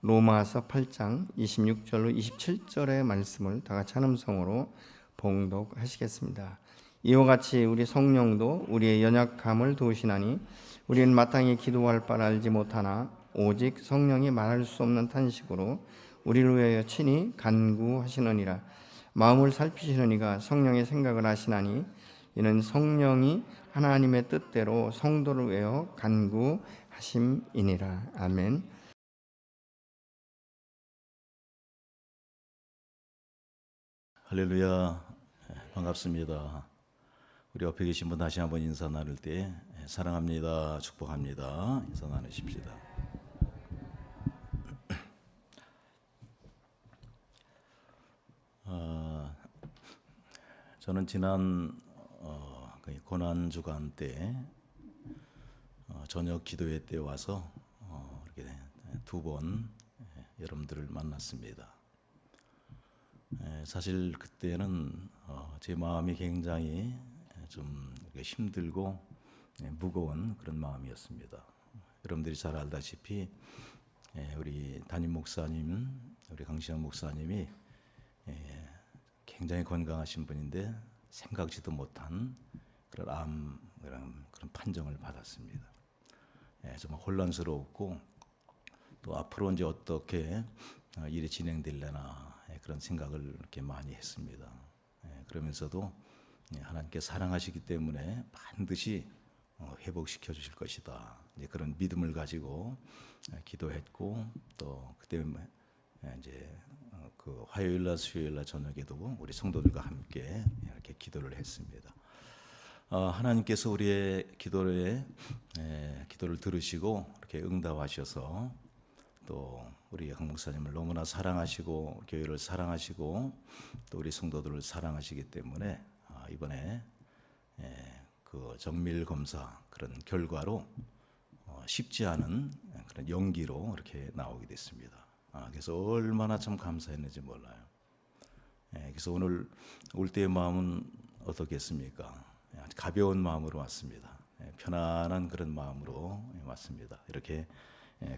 로마서 8장 26절로 27절의 말씀을 다 같이 한음성으로 봉독하시겠습니다. 이와 같이 우리 성령도 우리의 연약함을 도우시나니 우리는 마땅히 기도할 바를 알지 못하나 오직 성령이 말할 수 없는 탄식으로 우리를 위하여 친히 간구하시느니라. 마음을 살피시는 이가 성령의 생각을 하시나니 이는 성령이 하나님의 뜻대로 성도를 위하여 간구하심이니라. 아멘. 할렐루야. 반갑습니다. 우리 옆에 계신 분 다시 한번 인사 나눌 때 사랑합니다, 축복합니다 인사 나누십시다. 저는 지난 고난 주간 때 저녁 기도회 때 와서 이렇게 두 번 여러분들을 만났습니다. 사실 그때는 제 마음이 굉장히 좀 힘들고 무거운 그런 마음이었습니다. 여러분들이 잘 알다시피 우리 담임 목사님, 우리 강시영 목사님이 굉장히 건강하신 분인데 생각지도 못한 그런 암 그런 판정을 받았습니다. 정말 혼란스러웠고 또 앞으로 이제 어떻게 일이 진행될려나 그런 생각을 이렇게 많이 했습니다. 그러면서도 하나님께 사랑하시기 때문에 반드시 회복시켜 주실 것이다. 그런 믿음을 가지고 기도했고 또 그때 이제 그 화요일 날 수요일 날 저녁에도 우리 성도들과 함께 이렇게 기도를 했습니다. 하나님께서 우리의 기도를 들으시고 이렇게 응답하셔서 또 우리 강 목사님을 너무나 사랑하시고 교회를 사랑하시고 또 우리 성도들을 사랑하시기 때문에 이번에 그 정밀 검사 그런 결과로 쉽지 않은 그런 연기로 이렇게 나오게 됐습니다. 그래서 얼마나 참 감사했는지 몰라요. 그래서 오늘 올 때의 마음은 어떻겠습니까? 가벼운 마음으로 왔습니다. 편안한 그런 마음으로 왔습니다. 이렇게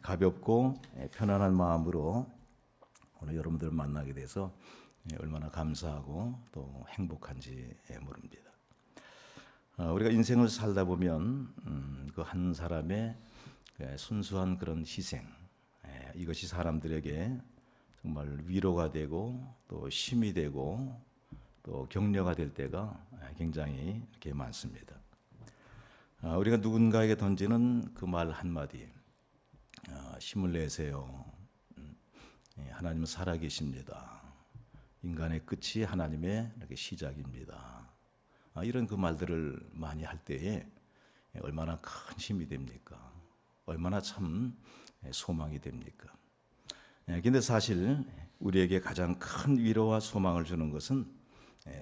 가볍고 편안한 마음으로 오늘 여러분들을 만나게 돼서 얼마나 감사하고 또 행복한지 모릅니다. 우리가 인생을 살다 보면 그 한 사람의 순수한 그런 희생, 이것이 사람들에게 정말 위로가 되고 또 힘이 되고 또 격려가 될 때가 굉장히 이렇게 많습니다. 우리가 누군가에게 던지는 그 말 한마디, 힘을 내세요. 하나님은 살아계십니다. 인간의 끝이 하나님의 이렇게 시작입니다. 이런 그 말들을 많이 할 때에 얼마나 큰 힘이 됩니까? 얼마나 참 소망이 됩니까? 근데 사실 우리에게 가장 큰 위로와 소망을 주는 것은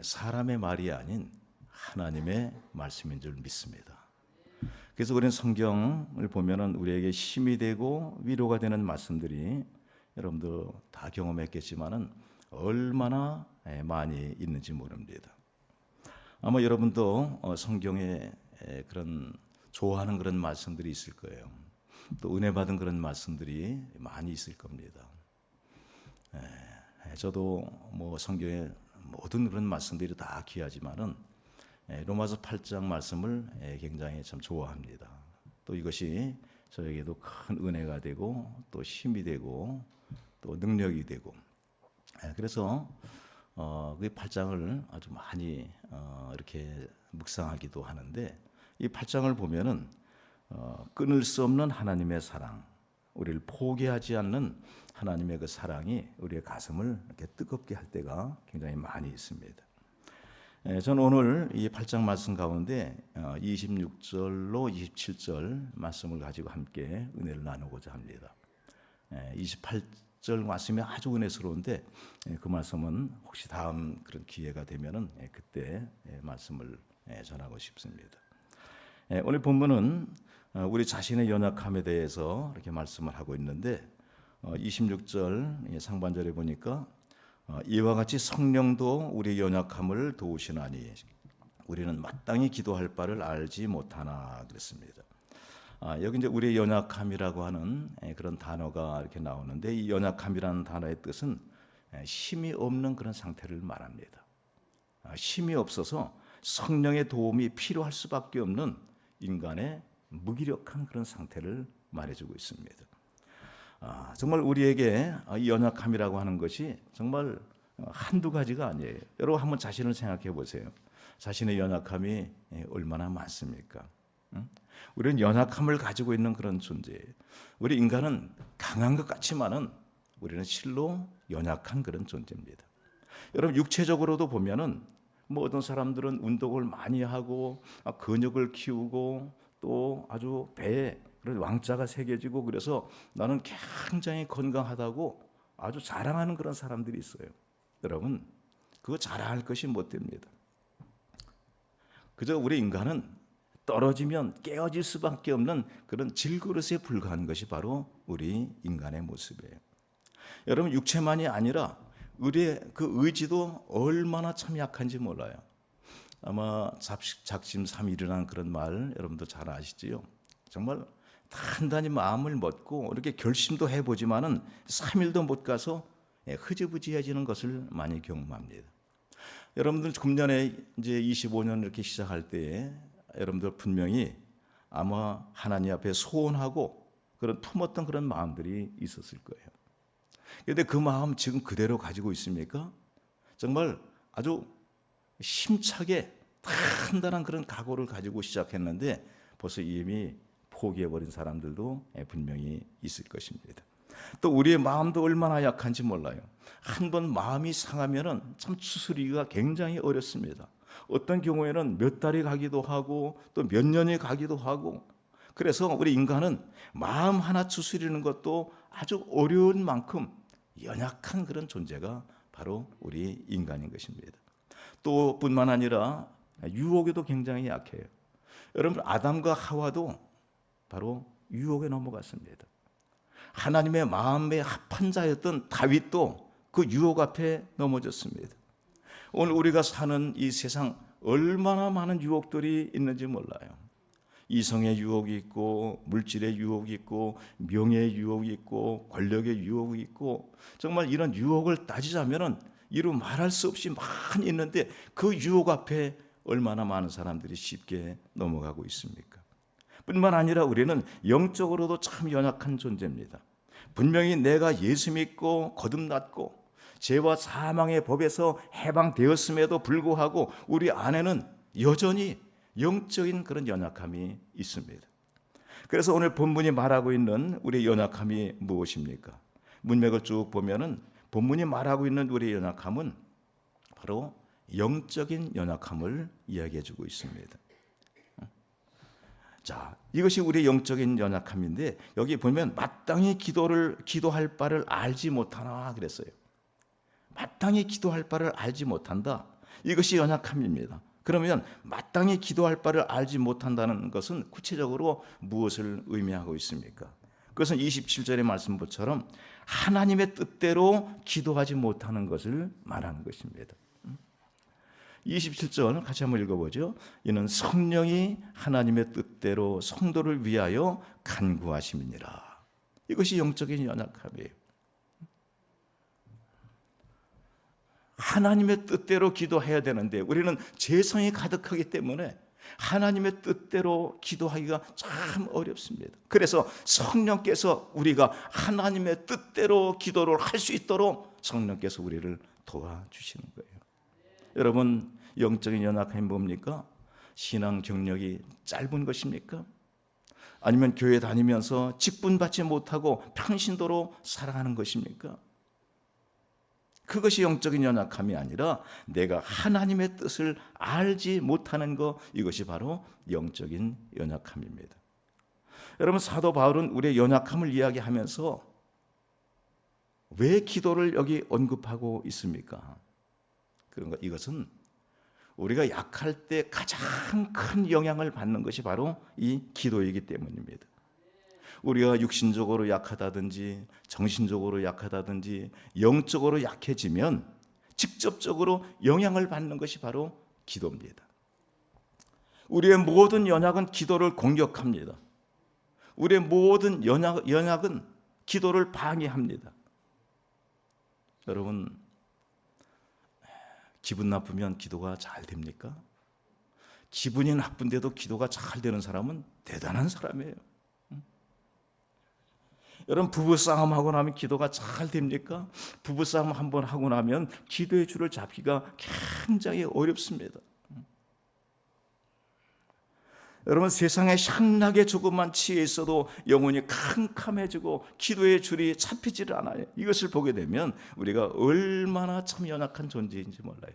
사람의 말이 아닌 하나님의 말씀인 줄 믿습니다. 그래서 우리는 성경을 보면은 우리에게 힘이 되고 위로가 되는 말씀들이 여러분도 다 경험했겠지만은 얼마나 많이 있는지 모릅니다. 아마 여러분도 성경에 그런 좋아하는 그런 말씀들이 있을 거예요. 또 은혜 받은 그런 말씀들이 많이 있을 겁니다. 저도 뭐 성경의 모든 그런 말씀들이 다 귀하지만은 로마서 8장 말씀을 굉장히 참 좋아합니다. 또 이것이 저에게도 큰 은혜가 되고 또 힘이 되고 또 능력이 되고 그래서 그 8장을 아주 많이 이렇게 묵상하기도 하는데 이 8장을 보면은 끊을 수 없는 하나님의 사랑, 우리를 포기하지 않는 하나님의 그 사랑이 우리의 가슴을 이렇게 뜨겁게 할 때가 굉장히 많이 있습니다. 저는 오늘 이 8장 말씀 가운데 26절로 27절 말씀을 가지고 함께 은혜를 나누고자 합니다. 28절 말씀이 아주 은혜스러운데 그 말씀은 혹시 다음 그런 기회가 되면은 그때 말씀을 전하고 싶습니다. 오늘 본문은 우리 자신의 연약함에 대해서 이렇게 말씀을 하고 있는데 26절 상반절에 보니까 이와 같이 성령도 우리 연약함을 도우시나니 우리는 마땅히 기도할 바를 알지 못하나 그랬습니다. 여기 이제 우리의 연약함이라고 하는 그런 단어가 이렇게 나오는데, 이 연약함이라는 단어의 뜻은 힘이 없는 그런 상태를 말합니다. 힘이 없어서 성령의 도움이 필요할 수밖에 없는 인간의 무기력한 그런 상태를 말해주고 있습니다. 정말 우리에게 이 연약함이라고 하는 것이 정말 한두 가지가 아니에요. 여러분 한번 자신을 생각해 보세요. 자신의 연약함이 얼마나 많습니까? 우리는 연약함을 가지고 있는 그런 존재예요. 우리 인간은 강한 것 같지만은 우리는 실로 연약한 그런 존재입니다. 여러분 육체적으로도 보면은 뭐 어떤 사람들은 운동을 많이 하고 근육을 키우고 또 아주 배에 그런 왕자가 새겨지고, 그래서 나는 굉장히 건강하다고 아주 자랑하는 그런 사람들이 있어요. 여러분 그거 자랑할 것이 못 됩니다. 그저 우리 인간은 떨어지면 깨어질 수밖에 없는 그런 질그릇에 불과한 것이 바로 우리 인간의 모습이에요. 여러분 육체만이 아니라 우리의 그 의지도 얼마나 참 약한지 몰라요. 아마 작심삼일이라는 그런 말 여러분도 잘 아시지요. 정말 단단히 마음을 먹고 이렇게 결심도 해보지만은 3일도 못 가서 흐지부지해지는 것을 많이 경험합니다. 여러분들 금년에 이제 25년 이렇게 시작할 때에 여러분들 분명히 아마 하나님 앞에 소원하고 그런 품었던 그런 마음들이 있었을 거예요. 그런데 그 마음 지금 그대로 가지고 있습니까? 정말 아주 힘차게 단단한 그런 각오를 가지고 시작했는데 벌써 이미 포기해버린 사람들도 분명히 있을 것입니다. 또 우리의 마음도 얼마나 약한지 몰라요. 한번 마음이 상하면은 참 추스리기가 굉장히 어렵습니다. 어떤 경우에는 몇 달이 가기도 하고 또 몇 년이 가기도 하고, 그래서 우리 인간은 마음 하나 추스리는 것도 아주 어려운 만큼 연약한 그런 존재가 바로 우리 인간인 것입니다. 또 뿐만 아니라 유혹에도 굉장히 약해요. 여러분 아담과 하와도 바로 유혹에 넘어갔습니다. 하나님의 마음에 합한 자였던 다윗도 그 유혹 앞에 넘어졌습니다. 오늘 우리가 사는 이 세상 얼마나 많은 유혹들이 있는지 몰라요. 이성의 유혹이 있고 물질의 유혹이 있고 명예의 유혹이 있고 권력의 유혹이 있고, 정말 이런 유혹을 따지자면은 이루 말할 수 없이 많이 있는데 그 유혹 앞에 얼마나 많은 사람들이 쉽게 넘어가고 있습니까? 뿐만 아니라 우리는 영적으로도 참 연약한 존재입니다. 분명히 내가 예수 믿고 거듭났고 죄와 사망의 법에서 해방되었음에도 불구하고 우리 안에는 여전히 영적인 그런 연약함이 있습니다. 그래서 오늘 본문이 말하고 있는 우리의 연약함이 무엇입니까? 문맥을 쭉 보면은 본문이 말하고 있는 우리의 연약함은 바로 영적인 연약함을 이야기해 주고 있습니다. 자, 이것이 우리의 영적인 연약함인데 여기 보면 마땅히 기도할 바를 알지 못하나 그랬어요. 마땅히 기도할 바를 알지 못한다. 이것이 연약함입니다. 그러면 마땅히 기도할 바를 알지 못한다는 것은 구체적으로 무엇을 의미하고 있습니까? 그것은 27절의 말씀처럼 하나님의 뜻대로 기도하지 못하는 것을 말하는 것입니다. 27절 같이 한번 읽어보죠. 이는 성령이 하나님의 뜻대로 성도를 위하여 간구하심이니라. 이것이 영적인 연약함이에요. 하나님의 뜻대로 기도해야 되는데 우리는 죄성이 가득하기 때문에 하나님의 뜻대로 기도하기가 참 어렵습니다. 그래서 성령께서 우리가 하나님의 뜻대로 기도를 할 수 있도록 성령께서 우리를 도와주시는 거예요. 여러분, 영적인 연약함이 뭡니까? 신앙 경력이 짧은 것입니까? 아니면 교회 다니면서 직분받지 못하고 평신도로 살아가는 것입니까? 그것이 영적인 연약함이 아니라 내가 하나님의 뜻을 알지 못하는 것, 이것이 바로 영적인 연약함입니다. 여러분, 사도 바울은 우리의 연약함을 이야기하면서 왜 기도를 여기 언급하고 있습니까? 그런가? 이것은 우리가 약할 때 가장 큰 영향을 받는 것이 바로 이 기도이기 때문입니다. 우리가 육신적으로 약하다든지 정신적으로 약하다든지 영적으로 약해지면 직접적으로 영향을 받는 것이 바로 기도입니다. 우리의 모든 연약은 기도를 공격합니다. 우리의 모든 연약은 기도를 방해합니다. 여러분, 기분 나쁘면 기도가 잘 됩니까? 기분이 나쁜데도 기도가 잘 되는 사람은 대단한 사람이에요. 여러분, 부부싸움 하고 나면 기도가 잘 됩니까? 부부싸움 한번 하고 나면 기도의 줄을 잡기가 굉장히 어렵습니다. 여러분, 세상에 향락에 조금만 취해 있어도 영혼이 캄캄해지고 기도의 줄이 잡히질 않아요. 이것을 보게 되면 우리가 얼마나 참 연약한 존재인지 몰라요.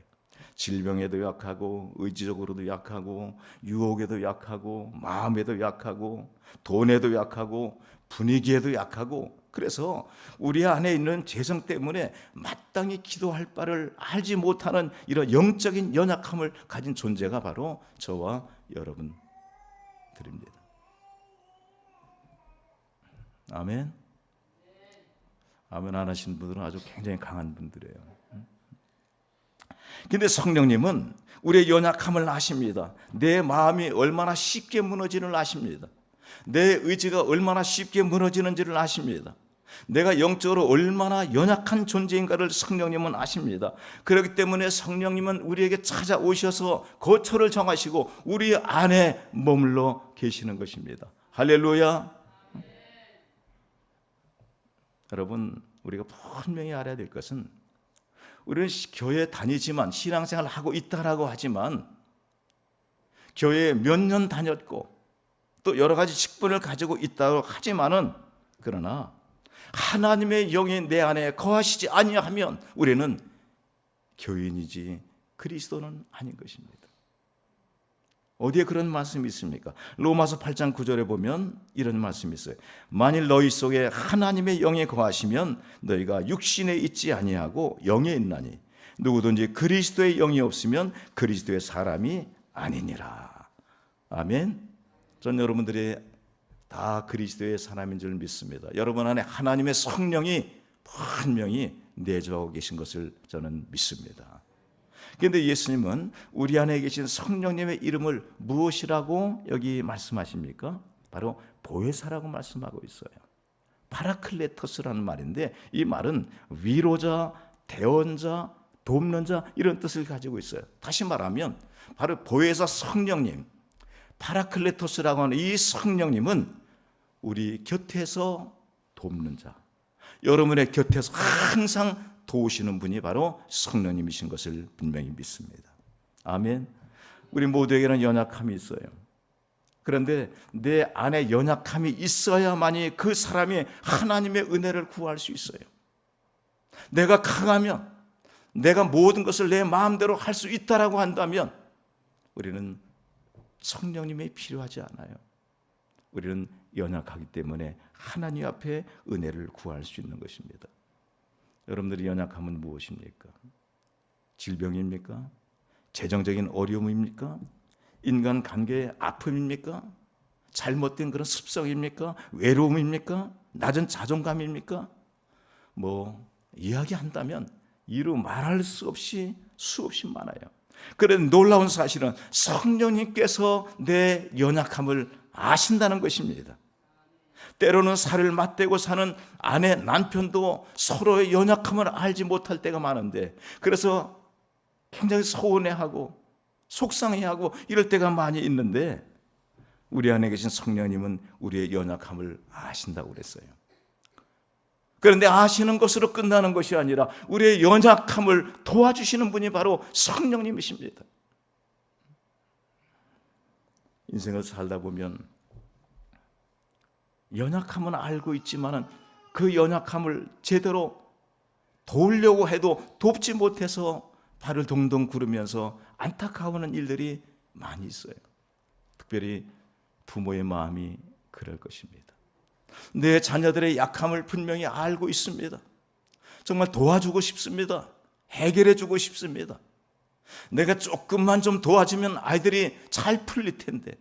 질병에도 약하고 의지적으로도 약하고 유혹에도 약하고 마음에도 약하고 돈에도 약하고 분위기에도 약하고, 그래서 우리 안에 있는 죄성 때문에 마땅히 기도할 바를 알지 못하는 이런 영적인 연약함을 가진 존재가 바로 저와 여러분들입니다. 아멘. 아멘 안 하신 분들은 아주 굉장히 강한 분들이에요. 근데 성령님은 우리의 연약함을 아십니다. 내 마음이 얼마나 쉽게 무너지는 아십니다. 내 의지가 얼마나 쉽게 무너지는지를 아십니다. 내가 영적으로 얼마나 연약한 존재인가를 성령님은 아십니다. 그렇기 때문에 성령님은 우리에게 찾아오셔서 거처를 정하시고 우리 안에 머물러 계시는 것입니다. 할렐루야. 여러분, 우리가 분명히 알아야 될 것은, 우리는 교회 다니지만 신앙생활을 하고 있다라고 하지만, 교회에 몇 년 다녔고 또 여러 가지 직분을 가지고 있다고 하지만은, 그러나 하나님의 영이 내 안에 거하시지 아니하면 우리는 교인이지 그리스도는 아닌 것입니다. 어디에 그런 말씀이 있습니까? 로마서 8장 9절에 보면 이런 말씀이 있어요. 만일 너희 속에 하나님의 영이 거하시면 너희가 육신에 있지 아니하고 영에 있나니 누구든지 그리스도의 영이 없으면 그리스도의 사람이 아니니라. 아멘. 전 여러분들이 다 그리스도의 사람인 줄 믿습니다. 여러분 안에 하나님의 성령이 분명히 내주하고 계신 것을 저는 믿습니다. 그런데 예수님은 우리 안에 계신 성령님의 이름을 무엇이라고 여기 말씀하십니까? 바로 보혜사라고 말씀하고 있어요. 파라클레토스라는 말인데, 이 말은 위로자, 대언자, 돕는 자, 이런 뜻을 가지고 있어요. 다시 말하면 바로 보혜사 성령님, 파라클레토스라고 하는 이 성령님은 우리 곁에서 돕는 자, 여러분의 곁에서 항상 도우시는 분이 바로 성령님이신 것을 분명히 믿습니다. 아멘. 우리 모두에게는 연약함이 있어요. 그런데 내 안에 연약함이 있어야만이 그 사람이 하나님의 은혜를 구할 수 있어요. 내가 강하면, 내가 모든 것을 내 마음대로 할 수 있다라고 한다면 우리는 성령님이 필요하지 않아요. 우리는 연약하기 때문에 하나님 앞에 은혜를 구할 수 있는 것입니다. 여러분들의 연약함은 무엇입니까? 질병입니까? 재정적인 어려움입니까? 인간관계의 아픔입니까? 잘못된 그런 습성입니까? 외로움입니까? 낮은 자존감입니까? 이야기한다면 이루 말할 수 없이 수없이 많아요. 그런데 놀라운 사실은 성령님께서 내 연약함을 아신다는 것입니다. 때로는 살을 맞대고 사는 아내, 남편도 서로의 연약함을 알지 못할 때가 많은데, 그래서 굉장히 서운해하고 속상해하고 이럴 때가 많이 있는데, 우리 안에 계신 성령님은 우리의 연약함을 아신다고 그랬어요. 그런데 아시는 것으로 끝나는 것이 아니라 우리의 연약함을 도와주시는 분이 바로 성령님이십니다. 인생을 살다 보면 연약함은 알고 있지만 그 연약함을 제대로 도우려고 해도 돕지 못해서 발을 동동 구르면서 안타까워하는 일들이 많이 있어요. 특별히 부모의 마음이 그럴 것입니다. 내 자녀들의 약함을 분명히 알고 있습니다. 정말 도와주고 싶습니다. 해결해 주고 싶습니다. 내가 조금만 좀 도와주면 아이들이 잘 풀릴 텐데,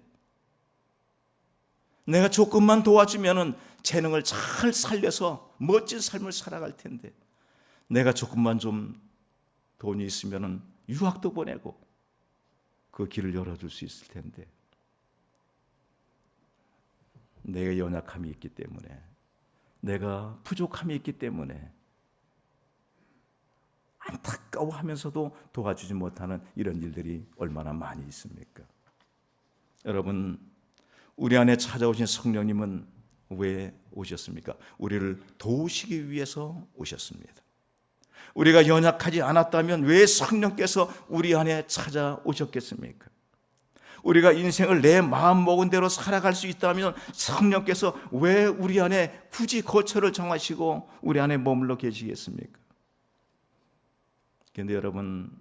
내가 조금만 도와주면 재능을 잘 살려서 멋진 삶을 살아갈 텐데, 내가 조금만 좀 돈이 있으면 유학도 보내고 그 길을 열어줄 수 있을 텐데, 내가 연약함이 있기 때문에, 내가 부족함이 있기 때문에 안타까워하면서도 도와주지 못하는 이런 일들이 얼마나 많이 있습니까? 여러분, 우리 안에 찾아오신 성령님은 왜 오셨습니까? 우리를 도우시기 위해서 오셨습니다. 우리가 연약하지 않았다면 왜 성령께서 우리 안에 찾아오셨겠습니까? 우리가 인생을 내 마음 먹은 대로 살아갈 수 있다면 성령께서 왜 우리 안에 굳이 거처를 정하시고 우리 안에 머물러 계시겠습니까? 그런데 여러분,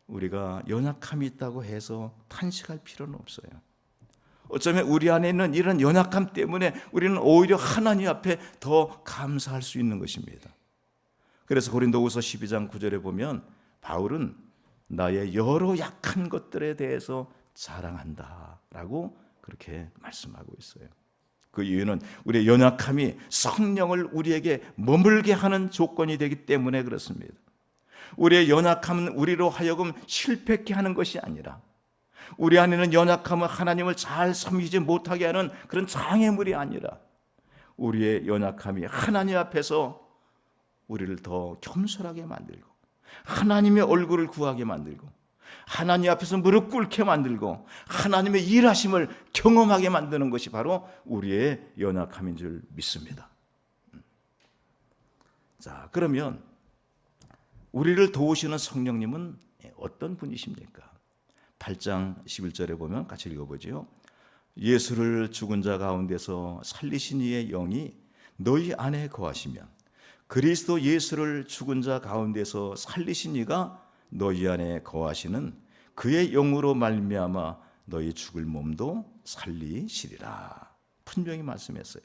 우리가 연약함이 있다고 해서 탄식할 필요는 없어요. 어쩌면 우리 안에 있는 이런 연약함 때문에 우리는 오히려 하나님 앞에 더 감사할 수 있는 것입니다. 그래서 고린도후서 12장 9절에 보면 바울은 나의 여러 약한 것들에 대해서 자랑한다라고 그렇게 말씀하고 있어요. 그 이유는 우리의 연약함이 성령을 우리에게 머물게 하는 조건이 되기 때문에 그렇습니다. 우리의 연약함은 우리로 하여금 실패케 하는 것이 아니라 우리 안에는 연약함은 하나님을 잘 섬기지 못하게 하는 그런 장애물이 아니라 우리의 연약함이 하나님 앞에서 우리를 더 겸손하게 만들고 하나님의 얼굴을 구하게 만들고 하나님 앞에서 무릎 꿇게 만들고 하나님의 일하심을 경험하게 만드는 것이 바로 우리의 연약함인 줄 믿습니다. 자, 그러면 우리를 도우시는 성령님은 어떤 분이십니까? 8장 11절에 보면 같이 읽어보죠. 예수를 죽은 자 가운데서 살리신 이의 영이 너희 안에 거하시면 그리스도 예수를 죽은 자 가운데서 살리신 이가 너희 안에 거하시는 그의 영으로 말미암아 너희 죽을 몸도 살리시리라. 분명히 말씀했어요.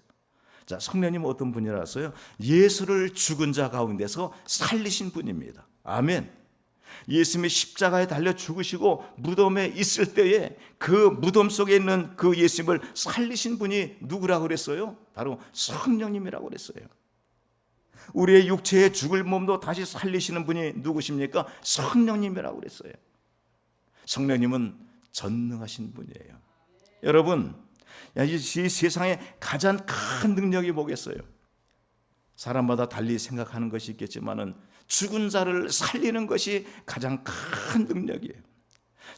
자, 성령님은 어떤 분이라서요? 예수를 죽은 자 가운데서 살리신 분입니다. 아멘. 예수님이 십자가에 달려 죽으시고 무덤에 있을 때에 그 무덤 속에 있는 그 예수님을 살리신 분이 누구라고 그랬어요? 바로 성령님이라고 그랬어요. 우리의 육체의 죽을 몸도 다시 살리시는 분이 누구십니까? 성령님이라고 그랬어요. 성령님은 전능하신 분이에요. 여러분, 이 세상에 가장 큰 능력이 뭐겠어요? 사람마다 달리 생각하는 것이 있겠지만은 죽은 자를 살리는 것이 가장 큰 능력이에요.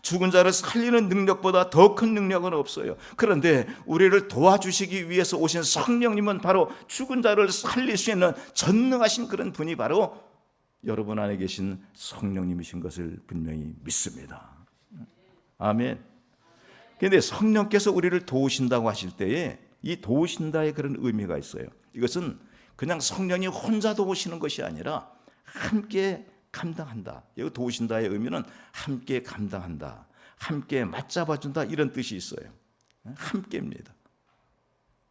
죽은 자를 살리는 능력보다 더 큰 능력은 없어요. 그런데 우리를 도와주시기 위해서 오신 성령님은 바로 죽은 자를 살릴 수 있는 전능하신 그런 분이 바로 여러분 안에 계신 성령님이신 것을 분명히 믿습니다. 아멘. 그런데 성령께서 우리를 도우신다고 하실 때에 이 도우신다의 그런 의미가 있어요. 이것은 그냥 성령이 혼자 도우시는 것이 아니라 함께 감당한다. 여기 도우신다의 의미는 함께 감당한다, 함께 맞잡아준다, 이런 뜻이 있어요. 함께입니다.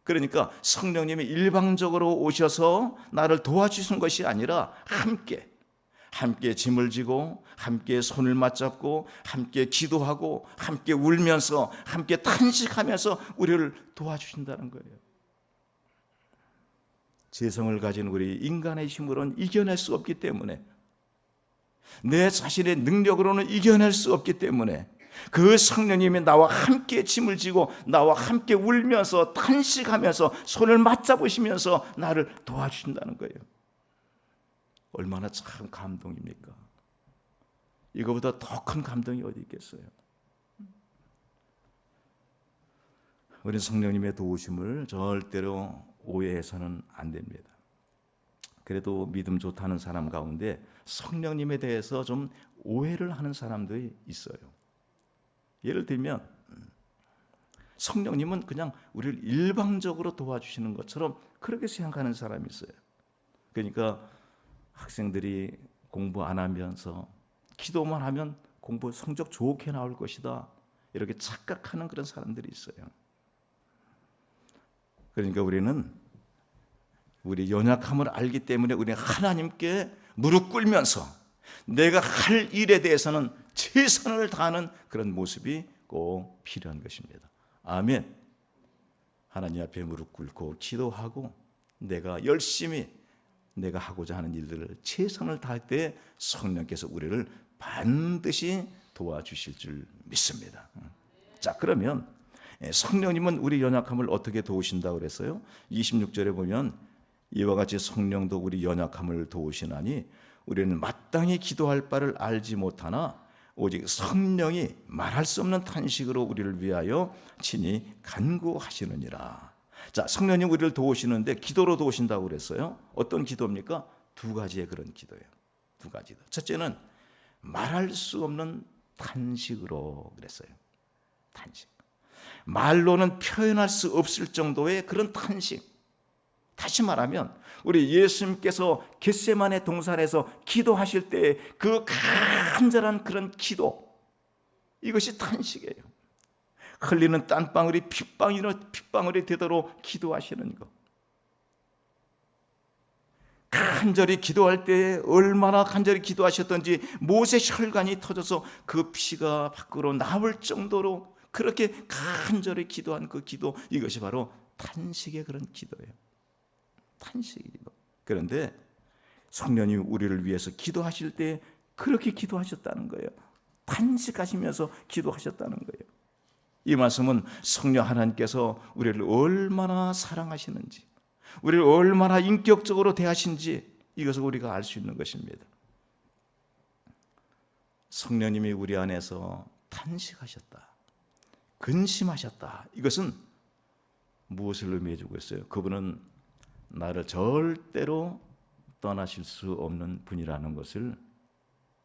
그러니까 성령님이 일방적으로 오셔서 나를 도와주시는 것이 아니라 함께 짐을 지고 함께 손을 맞잡고 함께 기도하고 함께 울면서 함께 탄식하면서 우리를 도와주신다는 거예요. 재성을 가진 우리 인간의 힘으로는 이겨낼 수 없기 때문에, 내 자신의 능력으로는 이겨낼 수 없기 때문에 그 성령님이 나와 함께 짐을 지고 나와 함께 울면서 탄식하면서 손을 맞잡으시면서 나를 도와주신다는 거예요. 얼마나 참 감동입니까? 이거보다 더 큰 감동이 어디 있겠어요? 우리 성령님의 도우심을 절대로 오해해서는 안 됩니다. 그래도 믿음 좋다는 사람 가운데 성령님에 대해서 좀 오해를 하는 사람들이 있어요. 예를 들면 성령님은 그냥 우리를 일방적으로 도와주시는 것처럼 그렇게 생각하는 사람이 있어요. 그러니까 학생들이 공부 안 하면서 기도만 하면 공부 성적 좋게 나올 것이다, 이렇게 착각하는 그런 사람들이 있어요. 그러니까 우리는 우리 연약함을 알기 때문에 우리는 하나님께 무릎 꿇으면서 내가 할 일에 대해서는 최선을 다하는 그런 모습이 꼭 필요한 것입니다. 아멘. 하나님 앞에 무릎 꿇고 기도하고 내가 열심히 내가 하고자 하는 일들을 최선을 다할 때 성령께서 우리를 반드시 도와주실 줄 믿습니다. 자, 그러면 성령님은 우리 연약함을 어떻게 도우신다고 그랬어요? 26절에 보면 이와 같이 성령도 우리 연약함을 도우시나니 우리는 마땅히 기도할 바를 알지 못하나 오직 성령이 말할 수 없는 탄식으로 우리를 위하여 친히 간구하시느니라. 자, 성령님 우리를 도우시는데 기도로 도우신다고 그랬어요. 어떤 기도입니까? 두 가지의 그런 기도예요. 두 가지. 첫째는 말할 수 없는 탄식으로 그랬어요. 탄식. 말로는 표현할 수 없을 정도의 그런 탄식. 다시 말하면 우리 예수님께서 겟세마네 동산에서 기도하실 때 그 간절한 그런 기도, 이것이 탄식이에요. 흘리는 땀방울이 핏방울이 되도록 기도하시는 것. 간절히 기도할 때 얼마나 간절히 기도하셨던지 모세 혈관이 터져서 그 피가 밖으로 나올 정도로 그렇게 간절히 기도한 그 기도, 이것이 바로 탄식의 그런 기도예요. 탄식의 기도. 그런데 성령님 우리를 위해서 기도하실 때 그렇게 기도하셨다는 거예요. 탄식하시면서 기도하셨다는 거예요. 이 말씀은 성령 하나님께서 우리를 얼마나 사랑하시는지, 우리를 얼마나 인격적으로 대하신지 이것을 우리가 알 수 있는 것입니다. 성령님이 우리 안에서 탄식하셨다, 근심하셨다. 이것은 무엇을 의미해 주고 있어요? 그분은 나를 절대로 떠나실 수 없는 분이라는 것을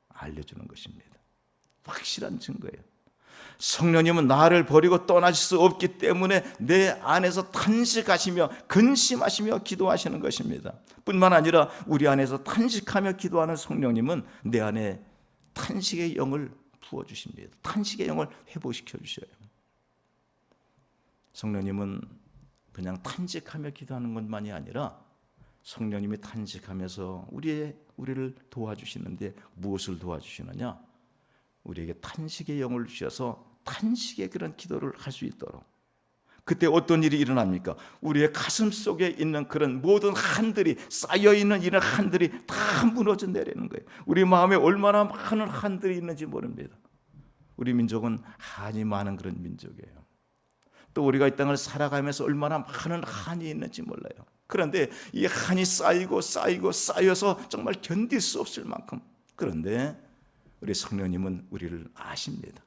알려주는 것입니다. 확실한 증거예요. 성령님은 나를 버리고 떠나실 수 없기 때문에 내 안에서 탄식하시며 근심하시며 기도하시는 것입니다. 뿐만 아니라 우리 안에서 탄식하며 기도하는 성령님은 내 안에 탄식의 영을 부어주십니다. 탄식의 영을 회복시켜 주셔요. 성령님은 그냥 탄식하며 기도하는 것만이 아니라 성령님이 탄식하면서 우리를 도와주시는데 무엇을 도와주시느냐? 우리에게 탄식의 영을 주셔서 탄식의 그런 기도를 할 수 있도록. 그때 어떤 일이 일어납니까? 우리의 가슴 속에 있는 그런 모든 한들이, 쌓여있는 이런 한들이 다 무너져 내리는 거예요. 우리 마음에 얼마나 많은 한들이 있는지 모릅니다. 우리 민족은 한이 많은 그런 민족이에요. 또 우리가 이 땅을 살아가면서 얼마나 많은 한이 있는지 몰라요. 그런데 이 한이 쌓여서 정말 견딜 수 없을 만큼. 그런데 우리 성령님은 우리를 아십니다.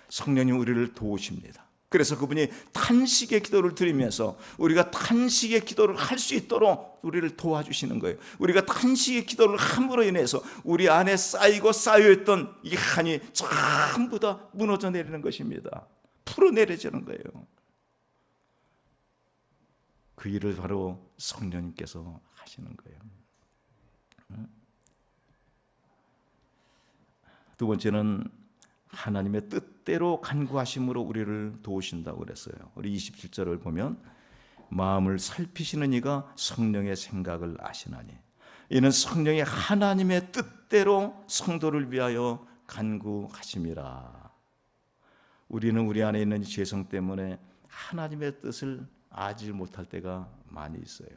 성령님 우리를 도우십니다. 그래서 그분이 탄식의 기도를 드리면서 우리가 탄식의 기도를 할 수 있도록 우리를 도와주시는 거예요. 우리가 탄식의 기도를 함으로 인해서 우리 안에 쌓여있던 이 한이 전부 다 무너져 내리는 것입니다. 풀어내려지는 거예요. 그 일을 바로 성령님께서 하시는 거예요. 두 번째는 하나님의 뜻대로 간구하심으로 우리를 도우신다고 그랬어요. 우리 27절을 보면 마음을 살피시는 이가 성령의 생각을 아시나니 이는 성령이 하나님의 뜻대로 성도를 위하여 간구하심이라. 우리는 우리 안에 있는 죄성 때문에 하나님의 뜻을 알지 못할 때가 많이 있어요.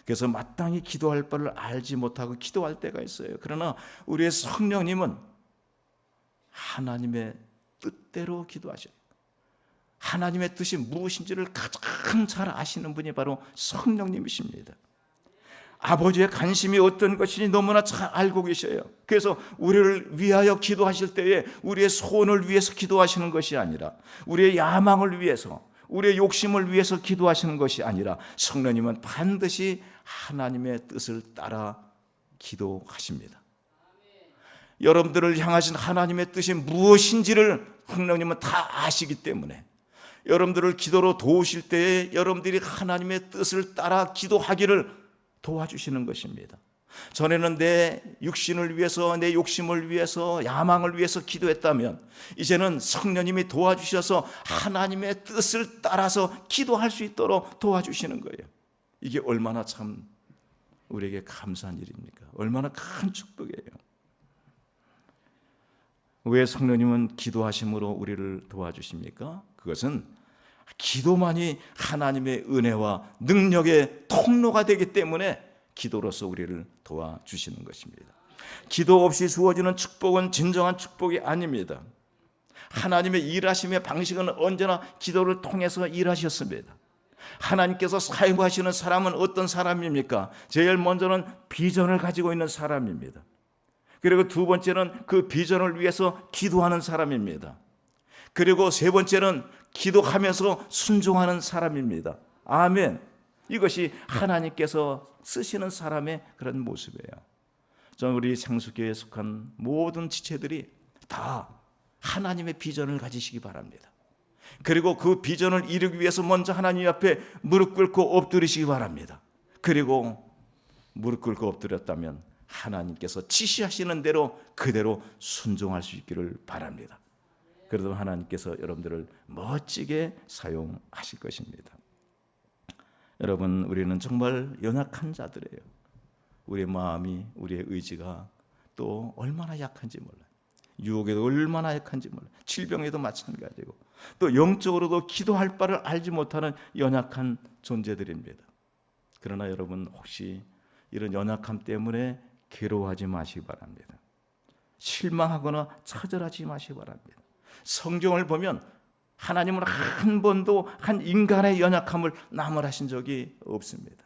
그래서 마땅히 기도할 바를 알지 못하고 기도할 때가 있어요. 그러나 우리의 성령님은 하나님의 뜻대로 기도하셔요. 하나님의 뜻이 무엇인지를 가장 잘 아시는 분이 바로 성령님이십니다. 아버지의 관심이 어떤 것인지 너무나 잘 알고 계셔요. 그래서 우리를 위하여 기도하실 때에 우리의 소원을 위해서 기도하시는 것이 아니라 우리의 야망을 위해서, 우리의 욕심을 위해서 기도하시는 것이 아니라 성령님은 반드시 하나님의 뜻을 따라 기도하십니다. 여러분들을 향하신 하나님의 뜻이 무엇인지를 성령님은 다 아시기 때문에 여러분들을 기도로 도우실 때에 여러분들이 하나님의 뜻을 따라 기도하기를 도와주시는 것입니다. 전에는 내 육신을 위해서, 내 욕심을 위해서, 야망을 위해서 기도했다면 이제는 성령님이 도와주셔서 하나님의 뜻을 따라서 기도할 수 있도록 도와주시는 거예요. 이게 얼마나 참 우리에게 감사한 일입니까? 얼마나 큰 축복이에요. 왜 성령님은 기도하심으로 우리를 도와주십니까? 그것은 기도만이 하나님의 은혜와 능력의 통로가 되기 때문에 기도로서 우리를 도와주시는 것입니다. 기도 없이 주어지는 축복은 진정한 축복이 아닙니다. 하나님의 일하심의 방식은 언제나 기도를 통해서 일하셨습니다. 하나님께서 사용하시는 사람은 어떤 사람입니까? 제일 먼저는 비전을 가지고 있는 사람입니다. 그리고 두 번째는 그 비전을 위해서 기도하는 사람입니다. 그리고 세 번째는 기도하면서 순종하는 사람입니다. 아멘. 이것이 하나님께서 쓰시는 사람의 그런 모습이에요. 저는 우리 생수교회에 속한 모든 지체들이 다 하나님의 비전을 가지시기 바랍니다. 그리고 그 비전을 이루기 위해서 먼저 하나님 앞에 무릎 꿇고 엎드리시기 바랍니다. 그리고 무릎 꿇고 엎드렸다면 하나님께서 지시하시는 대로 그대로 순종할 수 있기를 바랍니다. 그래도 하나님께서 여러분들을 멋지게 사용하실 것입니다. 여러분, 우리는 정말 연약한 자들이에요. 우리의 마음이, 우리의 의지가 또 얼마나 약한지 몰라요. 유혹에도 얼마나 약한지 몰라요. 질병에도 마찬가지고 또 영적으로도 기도할 바를 알지 못하는 연약한 존재들입니다. 그러나 여러분, 혹시 이런 연약함 때문에 괴로워하지 마시기 바랍니다. 실망하거나 처절하지 마시기 바랍니다. 성경을 보면 하나님은 한 번도 한 인간의 연약함을 나무라신 적이 없습니다.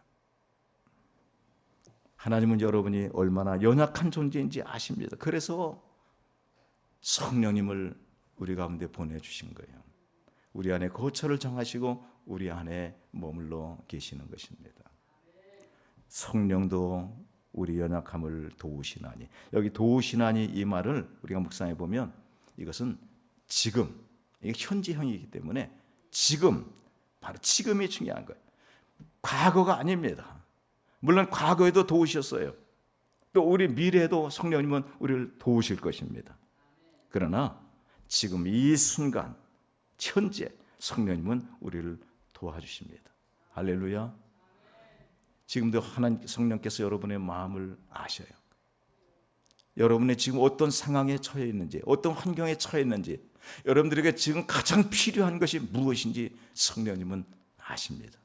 하나님은 여러분이 얼마나 연약한 존재인지 아십니다. 그래서 성령님을 우리 가운데 보내주신 거예요. 우리 안에 거처를 정하시고 우리 안에 머물러 계시는 것입니다. 성령도 우리 연약함을 도우시나니, 여기 도우시나니 이 말을 우리가 묵상해 보면 이것은 지금, 이게 현재형이기 때문에 지금, 바로 지금이 중요한 거예요. 과거가 아닙니다. 물론 과거에도 도우셨어요. 또 우리 미래에도 성령님은 우리를 도우실 것입니다. 그러나 지금 이 순간, 현재 성령님은 우리를 도와주십니다. 할렐루야. 지금도 하나님 성령께서 여러분의 마음을 아셔요. 여러분의 지금 어떤 상황에 처해 있는지, 어떤 환경에 처해 있는지, 여러분들에게 지금 가장 필요한 것이 무엇인지 성령님은 아십니다.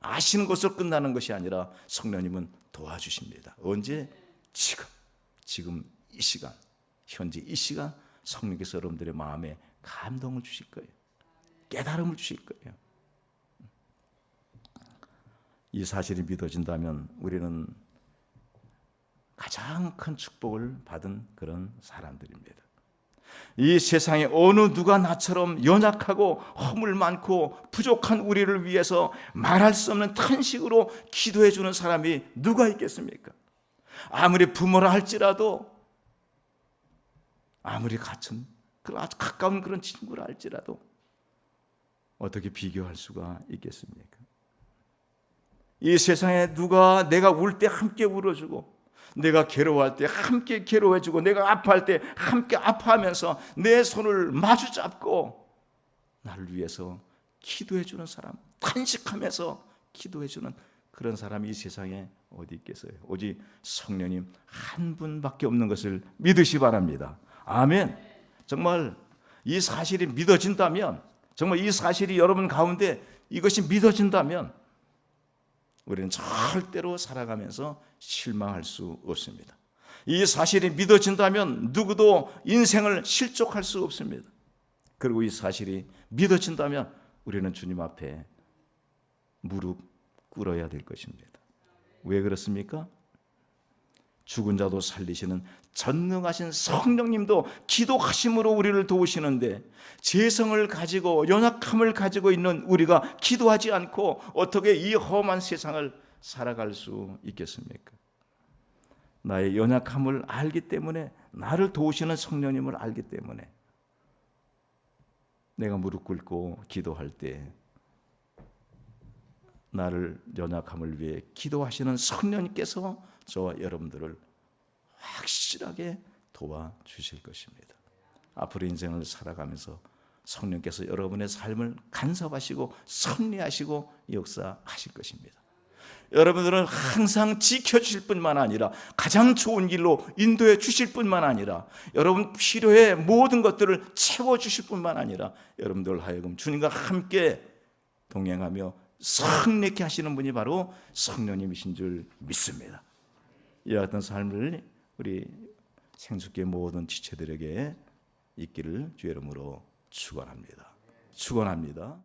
아시는 것으로 끝나는 것이 아니라 성령님은 도와주십니다. 언제? 지금 이 시간, 현재 이 시간 성령께서 여러분들의 마음에 감동을 주실 거예요. 깨달음을 주실 거예요. 이 사실이 믿어진다면 우리는 가장 큰 축복을 받은 그런 사람들입니다. 이 세상에 어느 누가 나처럼 연약하고 허물 많고 부족한 우리를 위해서 말할 수 없는 탄식으로 기도해 주는 사람이 누가 있겠습니까? 아무리 부모라 할지라도, 아무리 같은 아주 가까운 그런 친구라 할지라도 어떻게 비교할 수가 있겠습니까? 이 세상에 누가 내가 울 때 함께 울어주고, 내가 괴로워할 때 함께 괴로워해주고, 내가 아파할 때 함께 아파하면서 내 손을 마주 잡고 나를 위해서 기도해주는 사람, 탄식하면서 기도해주는 그런 사람이 이 세상에 어디 있겠어요? 오직 성령님 한 분밖에 없는 것을 믿으시 바랍니다. 아멘. 정말 이 사실이 믿어진다면, 정말 이 사실이 여러분 가운데 이것이 믿어진다면 우리는 절대로 살아가면서 실망할 수 없습니다. 이 사실이 믿어진다면 누구도 인생을 실족할 수 없습니다. 그리고 이 사실이 믿어진다면 우리는 주님 앞에 무릎 꿇어야 될 것입니다. 왜 그렇습니까? 죽은 자도 살리시는 전능하신 성령님도 기도하심으로 우리를 도우시는데, 재성을 가지고 연약함을 가지고 있는 우리가 기도하지 않고 어떻게 이 험한 세상을 살아갈 수 있겠습니까? 나의 연약함을 알기 때문에, 나를 도우시는 성령님을 알기 때문에 내가 무릎 꿇고 기도할 때 나를 연약함을 위해 기도하시는 성령님께서 저와 여러분들을 확실하게 도와주실 것입니다. 앞으로 인생을 살아가면서 성령께서 여러분의 삶을 간섭하시고 섭리하시고 역사하실 것입니다. 여러분들은 항상 지켜주실 뿐만 아니라 가장 좋은 길로 인도해 주실 뿐만 아니라 여러분 필요의 모든 것들을 채워주실 뿐만 아니라 여러분들 하여금 주님과 함께 동행하며 성령케 하시는 분이 바로 성령님이신 줄 믿습니다. 이와 같은 삶을 우리 생수교회 모든 지체들에게 있기를 주의 이름으로 축원합니다. 축원합니다.